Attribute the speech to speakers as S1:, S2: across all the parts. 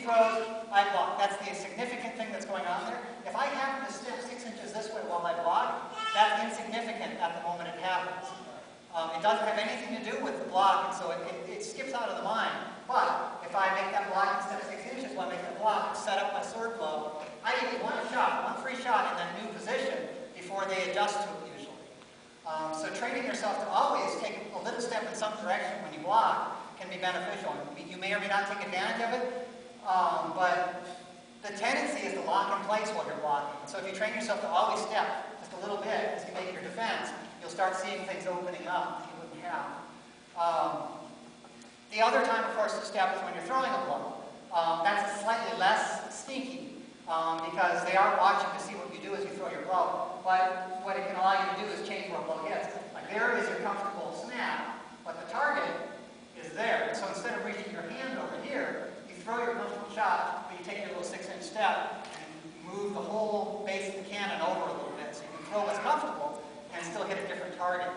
S1: he throws, I block. That's the significant thing that's going on there. If I happen to step 6 inches this way while I block, that's insignificant at the moment it happens. It doesn't have anything to do with the block, and so it skips out of the mind. But if I make that block and step 6 inches while I make that block and set up my sword blow, I get one shot, one free shot in that new position before they adjust to it usually. So training yourself to always take a little step in some direction when you block can be beneficial. You may or may not take advantage of it, but the tendency is to lock in place while you're blocking. So if you train yourself to always step just a little bit as you make your defense, you'll start seeing things opening up that you wouldn't have. The other time, of course, to step is when you're throwing a blow. That's slightly less sneaky because they are watching to see what you do as you throw your blow. But what it can allow you to do is change where a blow hits. Like there is your comfortable snap, but the target is there. So instead of reaching your hand over here, you throw your comfortable shot, but you take your little 6-inch step and move the whole base of the cannon over a little bit. So you can throw what's comfortable and still hit a different target.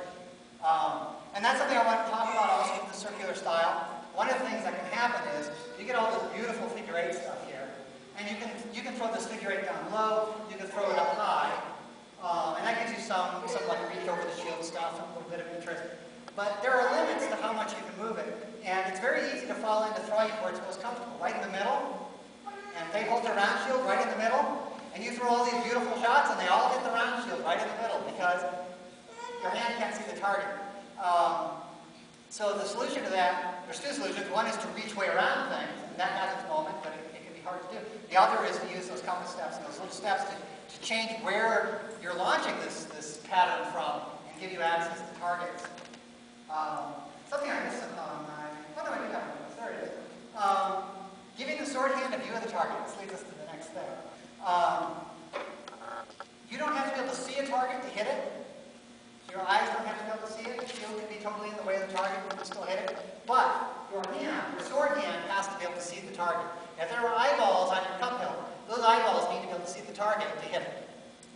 S1: And that's something I want to talk about also with the circular style. One of the things that can happen is you get all this beautiful figure 8 stuff here, and you can throw this figure 8 down low, you can throw it up high, and that gives you some like reach over the shield stuff, a little bit of interest. But there are limits to how much you can move it, and it's very easy to fall into throwing where it's most comfortable, right in the middle, and they hold their round shield right in the middle, and you throw all these beautiful shots, and they all hit the round shield right in the middle because your hand can't see the target. So the solution to that, there's two solutions. One is to reach way around things, and that has its moment, but it can be hard to do. The other is to use those compass steps and those little steps to change where you're launching this pattern from and give you access to targets. Something I missed on my, oh no, I do have one. There it is. Giving the sword hand a view of the target. This leads us to the next thing. You don't have to be able to see a target to hit it. Your eyes don't have to be able to see it. The shield can be totally in the way of the target, but you can still hit it. But your hand, your sword hand, has to be able to see the target. If there are eyeballs on your cup hilt, those eyeballs need to be able to see the target to hit it.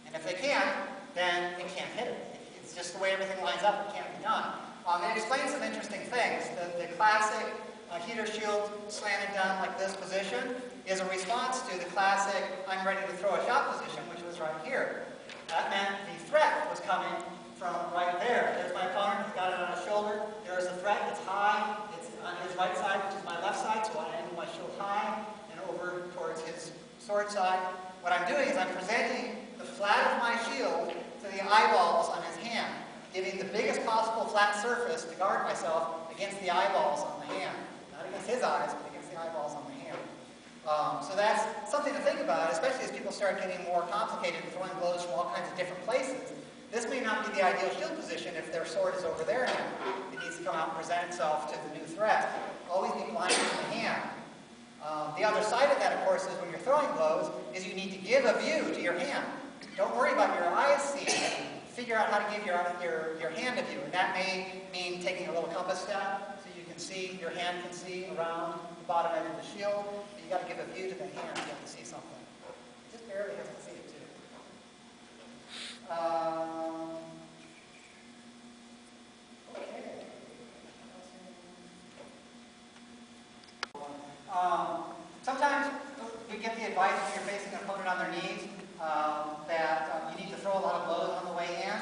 S1: And if they can't, then it can't hit it. It's just the way everything lines up. It can't be done. It explains some interesting things. The classic heater shield slanted down like this position is a response to the classic I'm ready to throw a shot position, which was right here. That meant the threat was coming from right there. There's my opponent, he's got it on his shoulder. There's the threat, it's high, it's on his right side, which is my left side, so I angle my shield high and over towards his sword side. What I'm doing is I'm presenting the flat of my shield to the eyeballs on his hand, giving the biggest possible flat surface to guard myself against the eyeballs on the hand. Not against his eyes, but against the eyeballs on the hand. So that's something to think about, especially as people start getting more complicated and throwing blows from all kinds of different places. This may not be the ideal shield position if their sword is over there now. It needs to come out and present itself to the new threat. Always be blind to the hand. The other side of that, of course, is when you're throwing blows, is you need to give a view to your hand. Don't worry about your eyes seeing it. Figure out how to give your hand a view. And that may mean taking a little compass step so you can see, your hand can see around the bottom edge of the shield. But you've got to give a view to the hand to be able to see something. Just barely has to see it, too. Okay. Sometimes we get the advice when you're facing an opponent on their knees that you need to throw a lot of blows on the way in,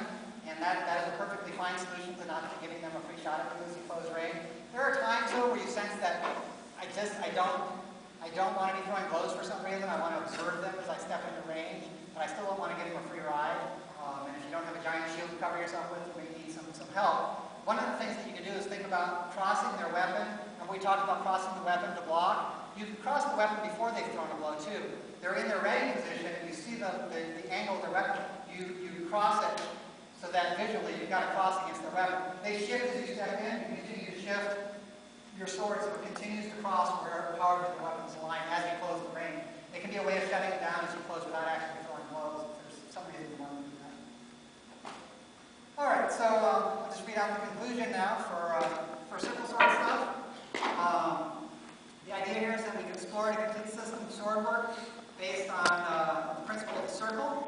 S1: and that is a perfectly fine solution to not giving them a free shot at losing close range. There are times though where you sense that I don't want to be throwing blows for some reason. I want to observe them as I step into range, but I still don't want to give them a free ride. And if you don't have a giant shield to cover yourself with, you may need some help. One of the things that you can do is think about crossing their weapon. And we talked about crossing the weapon to block. You can cross the weapon before they've thrown a blow too. They're in their ready position, and you see the angle of their weapon. You cross it so that visually you've got a cross against their weapon. They shift as you step in. You continue to shift your sword so it continues to cross however the weapon's aligned as you close the range. It can be a way of shutting it down as you close without actually throwing blows. If there's some reason you want to do that. All right, so I'll just read out the conclusion now for circle sword stuff. The idea here is that we can explore a complete system of sword work based on the principle of the circle.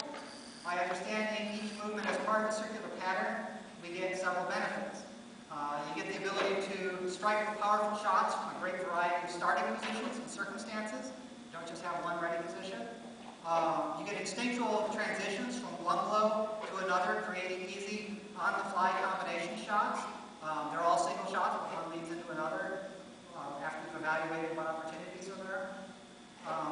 S1: By understanding each movement as part of a circular pattern, we get several benefits. You get the ability to strike powerful shots from a great variety of starting positions and circumstances. another, creating easy on-the-fly combination shots. They're all single shots, but one leads into another after you've evaluated what opportunities are there.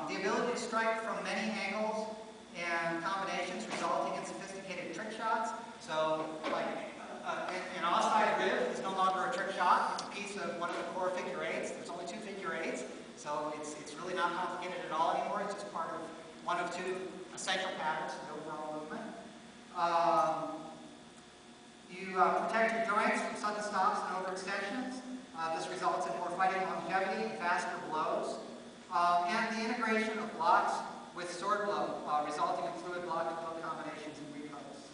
S1: The ability to strike from many angles and combinations, resulting in sophisticated trick shots. So, like an offside rib is no longer a trick shot. It's a piece of one of the core figure eights. There's only 2 figure eights, so it's really not complicated at all anymore. It's just part of one of 2 essential patterns of the overall movement. You protect your joints from sudden stops and overextensions. This results in more fighting longevity and faster blows. And the integration of blocks with sword blow, resulting in fluid block-to-blow combinations and recoves.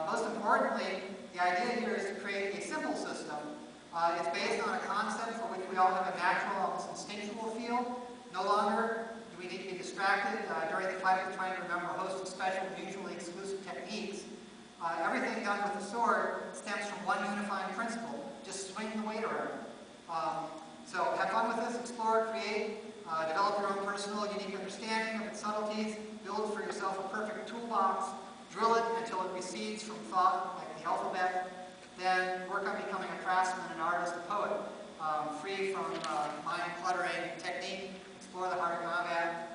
S1: Most importantly, the idea here is to create a simple system. It's based on a concept for which we all have a natural, almost instinctual feel. No longer do we need to be distracted during the fight with trying to remember a host of special, mutually exclusive techniques. Everything done with the sword stems from one unifying principle: just swing the weight around. So have fun with this, explore, create, develop your own personal, unique understanding of its subtleties, build for yourself a perfect toolbox, drill it until it recedes from thought like the alphabet, then work on becoming a craftsman, an artist, a poet, free from mind-cluttering technique, explore the heart of combat,